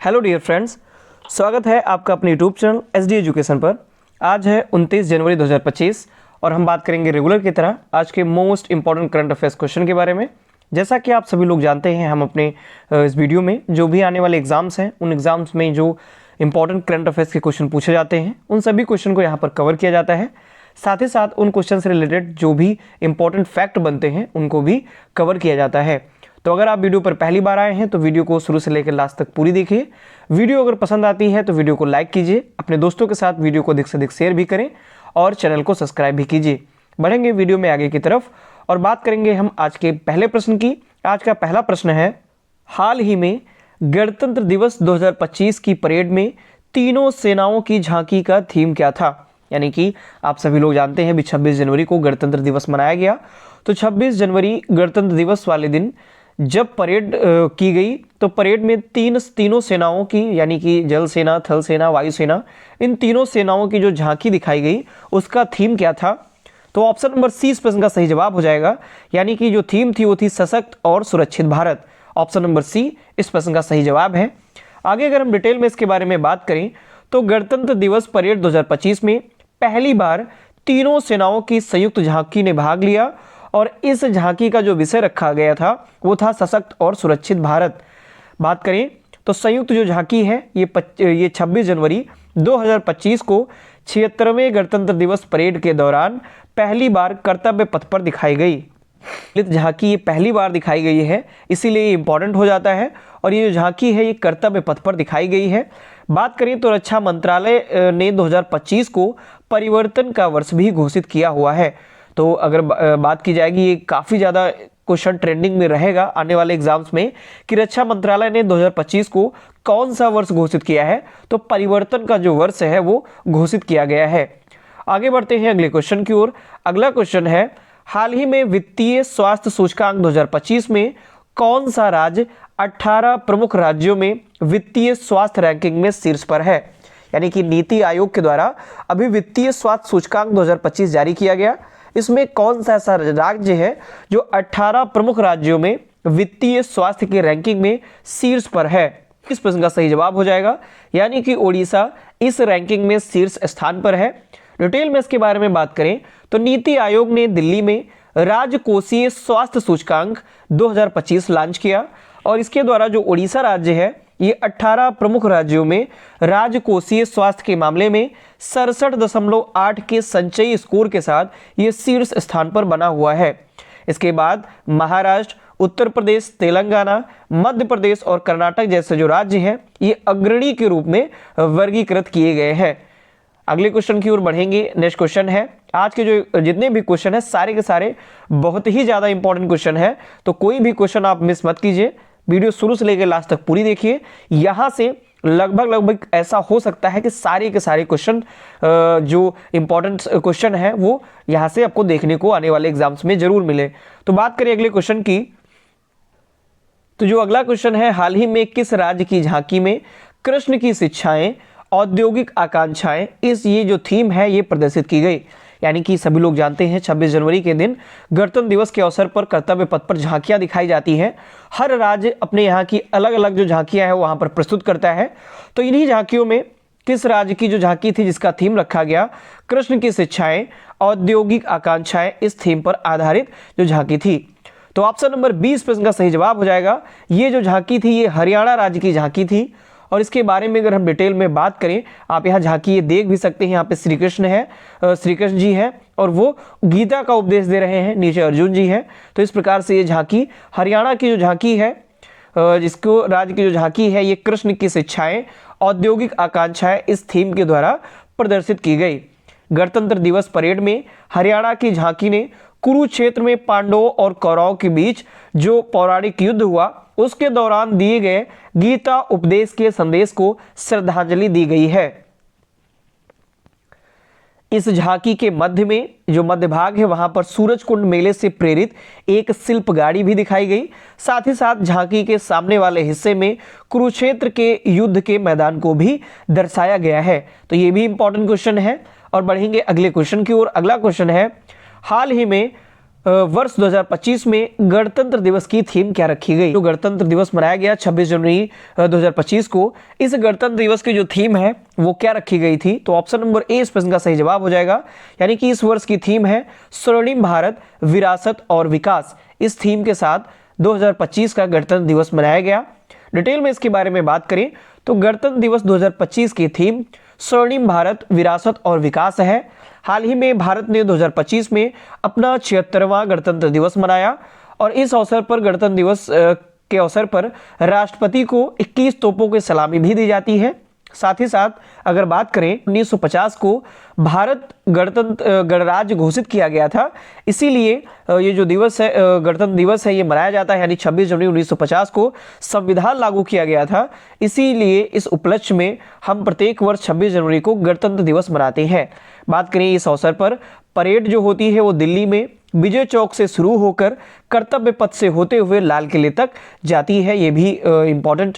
Hello dear friends, स्वागत है आपका अपने यूट्यूब चैनल एसडी एजुकेशन पर। आज है 29 जनवरी 2025 और हम बात करेंगे रेगुलर की तरह आज के most important current affairs question के बारे में। जैसा कि आप सभी लोग जानते हैं, हम अपने इस वीडियो में जो भी आने वाले एग्जाम्स हैं उन एग्जाम्स में जो इंपॉर्टेंट करंट अफेयर्स के क्वेश्चन पूछे जाते हैं उन सभी क्वेश्चन को यहाँ पर कवर किया जाता है। साथ ही साथ उन क्वेश्चन से रिलेटेड जो भी इंपॉर्टेंट फैक्ट बनते हैं उनको भी कवर किया जाता है। तो अगर आप वीडियो पर पहली बार आए हैं तो वीडियो को शुरू से लेकर लास्ट तक पूरी देखिए। वीडियो अगर पसंद आती है तो वीडियो को लाइक कीजिए, अपने दोस्तों के साथ वीडियो को अधिक से अधिक शेयर भी करें और चैनल को सब्सक्राइब भी कीजिए। बढ़ेंगे वीडियो में आगे की तरफ और बात करेंगे हम आज के पहले प्रश्न की। आज का पहला प्रश्न है, हाल ही में गणतंत्र दिवस 2025 की परेड में तीनों सेनाओं की झांकी का थीम क्या था? यानी कि आप सभी लोग जानते हैं 26 जनवरी को गणतंत्र दिवस मनाया गया। तो 26 जनवरी गणतंत्र दिवस वाले दिन जब परेड की गई तो परेड में तीनों सेनाओं की यानी कि जल सेना, थल सेना, वायु सेना, इन तीनों सेनाओं की जो झांकी दिखाई गई उसका थीम क्या था? तो ऑप्शन नंबर सी इस प्रश्न का सही जवाब हो जाएगा। यानी कि जो थीम थी वो थी सशक्त और सुरक्षित भारत। ऑप्शन नंबर सी इस प्रश्न का सही जवाब है। आगे अगर हम डिटेल में इसके बारे में बात करें तो गणतंत्र दिवस परेड 2025 में पहली बार तीनों सेनाओं की संयुक्त झांकी ने भाग लिया और इस झांकी का जो विषय रखा गया था वो था सशक्त और सुरक्षित भारत। बात करें तो संयुक्त जो झांकी है ये 26 जनवरी 2025 को 76वें गणतंत्र दिवस परेड के दौरान पहली बार कर्तव्य पथ पर दिखाई गई। झांकी ये पहली बार दिखाई गई है, इसीलिए ये इंपॉर्टेंट हो जाता है। और ये जो झांकी है ये कर्तव्य पथ पर दिखाई गई है। बात करें तो रक्षा मंत्रालय ने 2025 को परिवर्तन का वर्ष भी घोषित किया हुआ है। तो अगर बात की जाएगी, ये काफ़ी ज़्यादा क्वेश्चन ट्रेंडिंग में रहेगा आने वाले एग्जाम्स में कि रक्षा मंत्रालय ने 2025 को कौन सा वर्ष घोषित किया है। तो परिवर्तन का जो वर्ष है वो घोषित किया गया है। आगे बढ़ते हैं अगले क्वेश्चन की ओर। अगला क्वेश्चन है, हाल ही में वित्तीय स्वास्थ्य सूचकांक 2025 में कौन सा राज्य 18 प्रमुख राज्यों में वित्तीय स्वास्थ्य रैंकिंग में शीर्ष पर है? यानी कि नीति आयोग के द्वारा अभी वित्तीय स्वास्थ्य सूचकांक 2025 जारी किया गया। इसमें कौन सा ऐसा राज्य है जो 18 प्रमुख राज्यों में वित्तीय स्वास्थ्य की रैंकिंग में शीर्ष पर है? इस प्रश्न का सही जवाब हो जाएगा। यानी कि ओडिशा इस रैंकिंग में शीर्ष स्थान पर है। डिटेल में इसके बारे में बात करें तो नीति आयोग ने दिल्ली में राजकोषीय स्वास्थ्य सूचकांक 2025 लॉन्च किया और इसके द्वारा जो ओडिशा राज्य है ये 18 प्रमुख राज्यों में राजकोषीय स्वास्थ्य के मामले में 67.8 के संचयी स्कोर के साथ ये शीर्ष स्थान पर बना हुआ है। इसके बाद महाराष्ट्र, उत्तर प्रदेश, तेलंगाना, मध्य प्रदेश और कर्नाटक जैसे जो राज्य हैं ये अग्रणी के रूप में वर्गीकृत किए गए हैं। अगले क्वेश्चन की ओर बढ़ेंगे। नेक्स्ट क्वेश्चन है, आज के जो जितने भी क्वेश्चन है सारे के सारे बहुत ही ज़्यादा इंपॉर्टेंट क्वेश्चन है, तो कोई भी क्वेश्चन आप मिस मत कीजिए। वीडियो शुरू से लेकर लास्ट तक पूरी देखिए। यहाँ से लगभग ऐसा हो सकता है कि सारे के सारे क्वेश्चन जो इंपॉर्टेंट क्वेश्चन है वो यहाँ से आपको देखने को आने वाले एग्जाम्स में जरूर मिले। तो बात करें अगले क्वेश्चन की, तो जो अगला क्वेश्चन है, हाल ही में किस राज्य की झांकी में कृष्ण की शिक्षाएं, औद्योगिक आकांक्षाएं, ये जो थीम है ये प्रदर्शित की गई? यानी कि सभी लोग जानते हैं 26 जनवरी के दिन गणतंत्र दिवस के अवसर पर कर्तव्य पथ पर झांकियां दिखाई जाती हैं। हर राज्य अपने यहाँ की अलग अलग जो झांकियां हैं वहां पर प्रस्तुत करता है। तो इन्हीं झांकियों में किस राज्य की जो झांकी थी जिसका थीम रखा गया कृष्ण की शिक्षाएं, औद्योगिक आकांक्षाएं, इस थीम पर आधारित जो झांकी थी? तो ऑप्शन नंबर 20 प्रश्न का सही जवाब हो जाएगा। ये जो झांकी थी ये हरियाणा राज्य की झांकी थी। और इसके बारे में अगर हम डिटेल में बात करें, आप यहाँ झांकी ये देख भी सकते हैं। यहाँ पे श्री कृष्ण है, श्री कृष्ण जी हैं और वो गीता का उपदेश दे रहे हैं। नीचे अर्जुन जी हैं। तो इस प्रकार से ये झांकी हरियाणा की जो झांकी है, जिसको राज्य की जो झांकी है ये कृष्ण की शिक्षाएं, औद्योगिक आकांक्षाएं, इस थीम के द्वारा प्रदर्शित की गई। गणतंत्र दिवस परेड में हरियाणा की झांकी ने कुरुक्षेत्र में पांडवों और कौरवों के बीच जो पौराणिक युद्ध हुआ उसके दौरान दिए गए गीता उपदेश के संदेश को श्रद्धांजलि दी गई है। इस झांकी के मध्य में जो मध्य भाग है वहां पर सूरज कुंड मेले से प्रेरित एक शिल्प गाड़ी भी दिखाई गई। साथ ही साथ झांकी के सामने वाले हिस्से में कुरुक्षेत्र के युद्ध के मैदान को भी दर्शाया गया है। तो ये भी इंपॉर्टेंट क्वेश्चन है। और बढ़ेंगे अगले क्वेश्चन की ओर। अगला क्वेश्चन है, हाल ही में वर्ष 2025 में गणतंत्र दिवस की थीम क्या रखी गई? जो गणतंत्र दिवस मनाया गया 26 जनवरी 2025 को, इस गणतंत्र दिवस की जो थीम है वो क्या रखी गई थी? तो ऑप्शन नंबर ए इस प्रश्न का सही जवाब हो जाएगा। यानी कि इस वर्ष की थीम है स्वर्णिम भारत, विरासत और विकास। इस थीम के साथ 2025 का गणतंत्र दिवस मनाया गया। डिटेल में इसके बारे में बात करें तो गणतंत्र दिवस 2025 की थीम स्वर्णिम भारत, विरासत और विकास है। हाल ही में भारत ने 2025 में अपना 76वां गणतंत्र दिवस मनाया और इस अवसर पर गणतंत्र दिवस के अवसर पर राष्ट्रपति को 21 तोपों की सलामी भी दी जाती है। साथ ही साथ अगर बात करें 1950 को भारत गणराज्य घोषित किया गया था, इसीलिए ये जो दिवस है गणतंत्र दिवस है ये मनाया जाता है। यानी 26 जनवरी 1950 को संविधान लागू किया गया था, इसीलिए इस उपलक्ष्य में हम प्रत्येक वर्ष 26 जनवरी को गणतंत्र दिवस मनाते हैं। बात करें इस अवसर पर परेड जो होती है वो दिल्ली में विजय चौक से शुरू होकर कर्तव्य पथ से होते हुए लाल किले तक जाती है। ये भी इम्पॉर्टेंट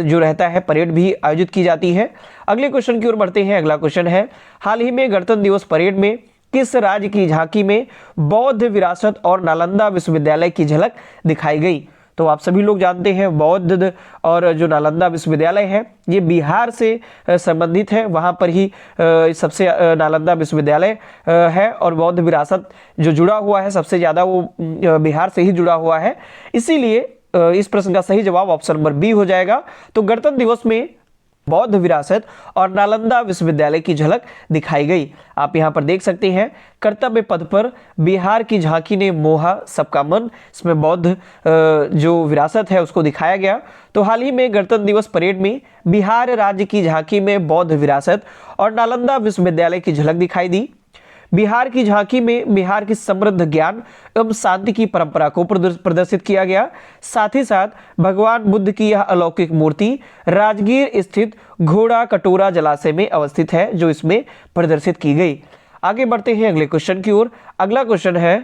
जो रहता है, परेड भी आयोजित की जाती है। अगले क्वेश्चन की ओर बढ़ते हैं। अगला क्वेश्चन है, हाल ही में गणतंत्र दिवस परेड में किस राज्य की झांकी में बौद्ध विरासत और नालंदा विश्वविद्यालय की झलक दिखाई गई? तो आप सभी लोग जानते हैं बौद्ध और जो नालंदा विश्वविद्यालय है ये बिहार से संबंधित है। वहाँ पर ही सबसे नालंदा विश्वविद्यालय है और बौद्ध विरासत जो जुड़ा हुआ है सबसे ज़्यादा वो बिहार से ही जुड़ा हुआ है। इसीलिए इस प्रश्न का सही जवाब ऑप्शन नंबर बी हो जाएगा। तो गणतंत्र दिवस में बौद्ध विरासत और नालंदा विश्वविद्यालय की झलक दिखाई गई। आप यहां पर देख सकते हैं कर्तव्य पथ पर बिहार की झांकी ने मोहा सबका मन, इसमें बौद्ध जो विरासत है उसको दिखाया गया। तो हाल ही में गणतंत्र दिवस परेड में बिहार राज्य की झांकी में बौद्ध विरासत और नालंदा विश्वविद्यालय की झलक दिखाई दी। बिहार की झांकी में बिहार की समृद्ध ज्ञान एवं शांति की परंपरा को प्रदर्शित किया गया। साथ ही साथ भगवान बुद्ध की यह अलौकिक मूर्ति राजगीर स्थित घोड़ा कटोरा जलाशय में अवस्थित है, जो इसमें प्रदर्शित की गई। आगे बढ़ते हैं अगले क्वेश्चन की ओर। अगला क्वेश्चन है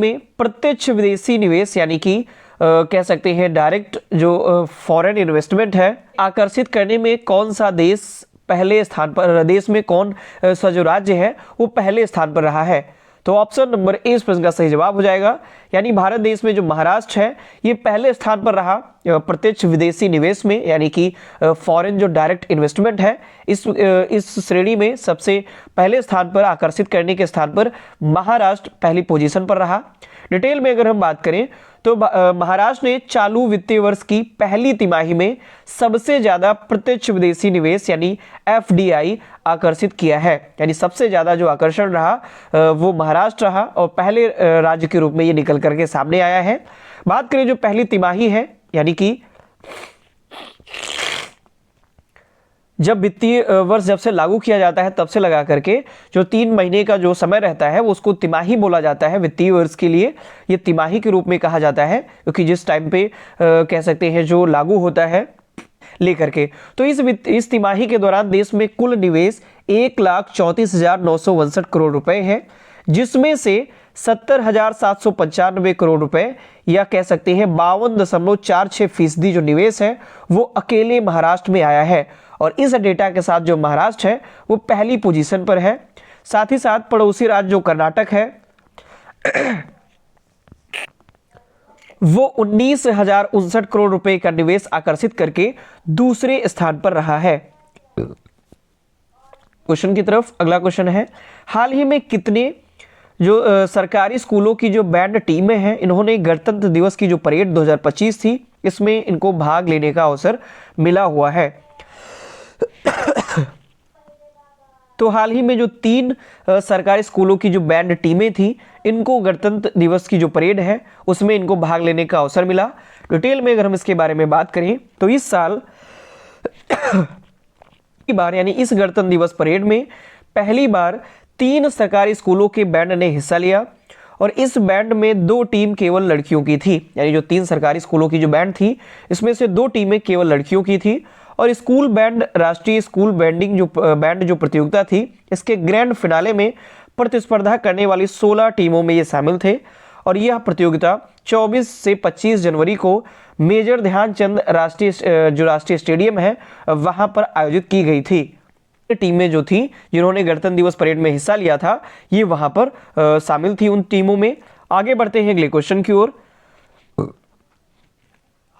में प्रत्यक्ष विदेशी निवेश यानी कि कह सकते हैं डायरेक्ट जो फॉरेन इन्वेस्टमेंट है आकर्षित करने में कौन सा देश पहले स्थान पर, देश में कौन सा जो राज्य है वो पहले स्थान पर रहा है? तो ऑप्शन नंबर ए इस प्रश्न का सही जवाब हो जाएगा। यानी भारत देश में जो महाराष्ट्र है ये पहले स्थान पर रहा प्रत्यक्ष विदेशी निवेश में, यानी कि फॉरेन जो डायरेक्ट इन्वेस्टमेंट है इस श्रेणी में सबसे पहले स्थान पर, आकर्षित करने के स्थान पर महाराष्ट्र पहली पोजीशन पर रहा। डिटेल में अगर हम बात करें तो महाराष्ट्र ने चालू वित्तीय वर्ष की पहली तिमाही में सबसे ज्यादा प्रत्यक्ष विदेशी निवेश यानी एफडीआई आकर्षित किया है। यानी सबसे ज्यादा जो आकर्षण रहा वो महाराष्ट्र रहा और पहले राज्य के रूप में ये निकल करके सामने आया है। बात करें जो पहली तिमाही है, यानी कि जब वित्तीय वर्ष जब से लागू किया जाता है तब से लगा करके जो 3 महीने का जो समय रहता है वो उसको तिमाही बोला जाता है। वित्तीय वर्ष के लिए ये तिमाही के रूप में कहा जाता है, क्योंकि जिस टाइम पे कह सकते हैं जो लागू होता है लेकर के। तो इस तिमाही के दौरान देश में कुल निवेश 1,34,959 करोड़ रुपए है, जिसमें से 70,795 करोड़ रुपए या कह सकते हैं 52.46% जो निवेश है वो अकेले महाराष्ट्र में आया है। और इस डेटा के साथ जो महाराष्ट्र है वो पहली पोजीशन पर है। साथ ही साथ पड़ोसी राज्य जो कर्नाटक है वो 19,059 करोड़ रुपए का निवेश आकर्षित करके दूसरे स्थान पर रहा है। क्वेश्चन की तरफ अगला क्वेश्चन है, हाल ही में कितने जो सरकारी स्कूलों की जो बैंड टीमें हैं इन्होंने गणतंत्र दिवस की जो परेड 2025 थी इसमें इनको भाग लेने का अवसर मिला हुआ है? तो हाल ही में जो 3 सरकारी स्कूलों की जो बैंड टीमें थी इनको गणतंत्र दिवस की जो परेड है उसमें इनको भाग लेने का अवसर मिला। डिटेल में अगर हम इसके बारे में बात करें तो इस साल की बार यानी इस गणतंत्र दिवस परेड में पहली बार 3 सरकारी स्कूलों के बैंड ने हिस्सा लिया और इस बैंड में 2 टीम केवल लड़कियों की थी। यानी जो 3 सरकारी स्कूलों की जो बैंड थी इसमें से 2 टीमें केवल लड़कियों की थी। और स्कूल बैंड राष्ट्रीय स्कूल बैंडिंग जो बैंड जो प्रतियोगिता थी इसके ग्रैंड फिनाले में प्रतिस्पर्धा करने वाली 16 टीमों में ये शामिल थे। और यह प्रतियोगिता 24 से 25 जनवरी को मेजर ध्यानचंद राष्ट्रीय स्टेडियम है वहां पर आयोजित की गई थी। टीमें जो थी जिन्होंने गणतंत्र दिवस परेड में हिस्सा लिया था, ये वहां पर शामिल थी उन टीमों में। आगे बढ़ते हैं अगले क्वेश्चन की ओर।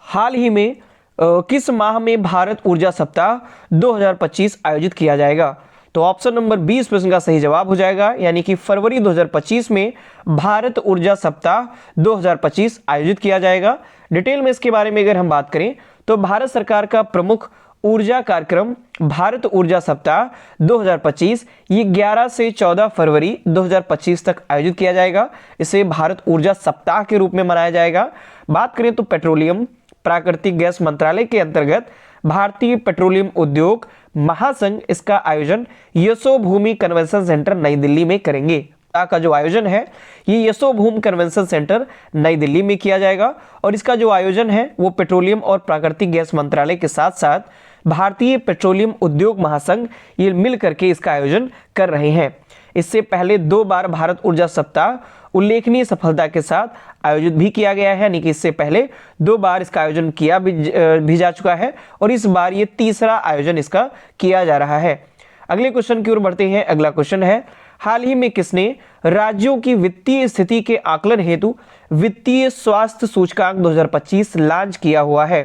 हाल ही में किस माह में भारत ऊर्जा सप्ताह 2025 आयोजित किया जाएगा? तो ऑप्शन नंबर 20 प्रश्न का सही जवाब हो जाएगा, यानी कि फरवरी 2025 में भारत ऊर्जा सप्ताह 2025 आयोजित किया जाएगा। डिटेल में इसके बारे में अगर हम बात करें तो भारत सरकार का प्रमुख ऊर्जा कार्यक्रम भारत ऊर्जा सप्ताह 2025 ये 11 से 14 फरवरी 2025 तक आयोजित किया जाएगा। इसे भारत ऊर्जा सप्ताह के रूप में मनाया जाएगा। बात करें तो पेट्रोलियम प्राकृतिक गैस मंत्रालय के अंतर्गत भारतीय पेट्रोलियम उद्योग महासंघ इसका आयोजन यशोभूमि कन्वेंशन सेंटर नई दिल्ली में करेंगे। का जो आयोजन है ये यशोभूमि कन्वेंशन सेंटर नई दिल्ली में किया जाएगा और इसका जो आयोजन है वो पेट्रोलियम और प्राकृतिक गैस मंत्रालय के साथ साथ भारतीय पेट्रोलियम उद्योग महासंघ ये मिल करके इसका आयोजन कर रहे हैं। इससे पहले 2 बार भारत ऊर्जा सप्ताह उल्लेखनीय सफलता के साथ आयोजित भी किया गया है, यानी कि इससे पहले 2 बार इसका आयोजन किया भी जा चुका है और इस बार ये तीसरा आयोजन इसका किया जा रहा है। अगले क्वेश्चन की ओर बढ़ते हैं। अगला क्वेश्चन है, हाल ही में किसने राज्यों की वित्तीय स्थिति के आकलन हेतु वित्तीय स्वास्थ्य सूचकांक 2025 लॉन्च किया हुआ है?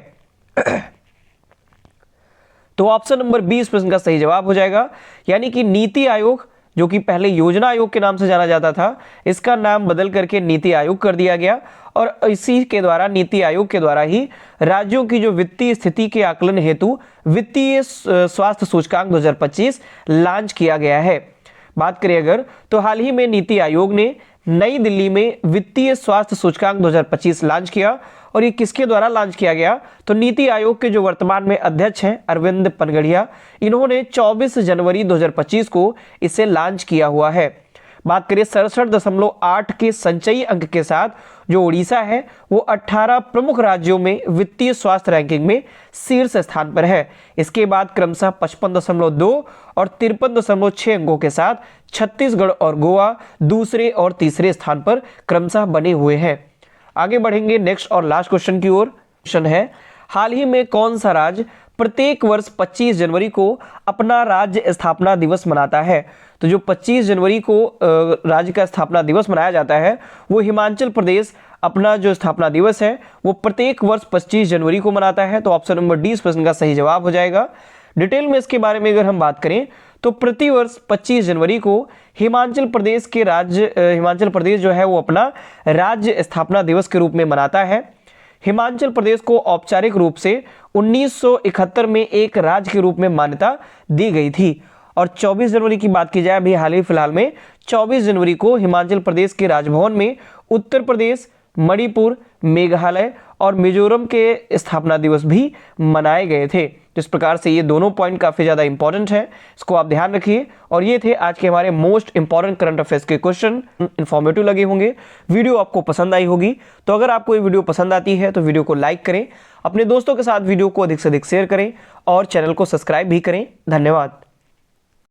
तो ऑप्शन नंबर 20 प्रश्न का सही जवाब हो जाएगा, यानी कि नीति आयोग जो कि पहले योजना आयोग के नाम से जाना जाता था, इसका नाम बदल करके नीति आयोग कर दिया गया और इसी के द्वारा नीति आयोग के द्वारा ही राज्यों की जो वित्तीय स्थिति के आकलन हेतु वित्तीय स्वास्थ्य सूचकांक 2025 लॉन्च किया गया है। बात करें अगर तो हाल ही में नीति आयोग ने नई दिल्ली में वित्तीय स्वास्थ्य सूचकांक 2025 लॉन्च किया और ये किसके द्वारा लॉन्च किया गया? तो नीति आयोग के जो वर्तमान में अध्यक्ष हैं अरविंद पनगड़िया, इन्होंने 24 जनवरी 2025 को इसे लॉन्च किया हुआ है। बात करें 67.8 के संचयी अंक के साथ जो उड़ीसा है वो 18 प्रमुख राज्यों में वित्तीय स्वास्थ्य रैंकिंग में शीर्ष स्थान पर है। इसके बाद क्रमशः 55.2 और 53.6 अंकों के साथ छत्तीसगढ़ और गोवा दूसरे और तीसरे स्थान पर क्रमशः बने हुए हैं। आगे बढ़ेंगे नेक्स्ट और लास्ट क्वेश्चन की ओर। क्वेश्चन है, हाल ही में कौन सा राज्य प्रत्येक वर्ष 25 जनवरी को अपना राज्य स्थापना दिवस मनाता है? तो जो 25 जनवरी को राज्य का स्थापना दिवस मनाया जाता है वो हिमाचल प्रदेश अपना जो स्थापना दिवस है वो प्रत्येक वर्ष 25 जनवरी को मनाता है। तो ऑप्शन नंबर 20 प्रश्न का सही जवाब हो जाएगा। डिटेल में इसके बारे में अगर हम बात करें तो प्रतिवर्ष 25 जनवरी को हिमाचल प्रदेश जो है वो अपना राज्य स्थापना दिवस के रूप में मनाता है। हिमाचल प्रदेश को औपचारिक रूप से 1971 में एक राज्य के रूप में मान्यता दी गई थी और 24 जनवरी की बात की जाए अभी हाल ही फिलहाल में 24 जनवरी को हिमाचल प्रदेश के राजभवन में उत्तर प्रदेश, मणिपुर, मेघालय और मिजोरम के स्थापना दिवस भी मनाए गए थे। तो इस प्रकार से ये दोनों पॉइंट काफ़ी ज़्यादा इंपॉर्टेंट है, इसको आप ध्यान रखिए। और ये थे आज के हमारे मोस्ट इंपॉर्टेंट करंट अफेयर्स के क्वेश्चन। इन्फॉर्मेटिव लगे होंगे, वीडियो आपको पसंद आई होगी। तो अगर आपको ये वीडियो पसंद आती है तो वीडियो को लाइक करें, अपने दोस्तों के साथ वीडियो को अधिक से अधिक शेयर करें और चैनल को सब्सक्राइब भी करें। धन्यवाद।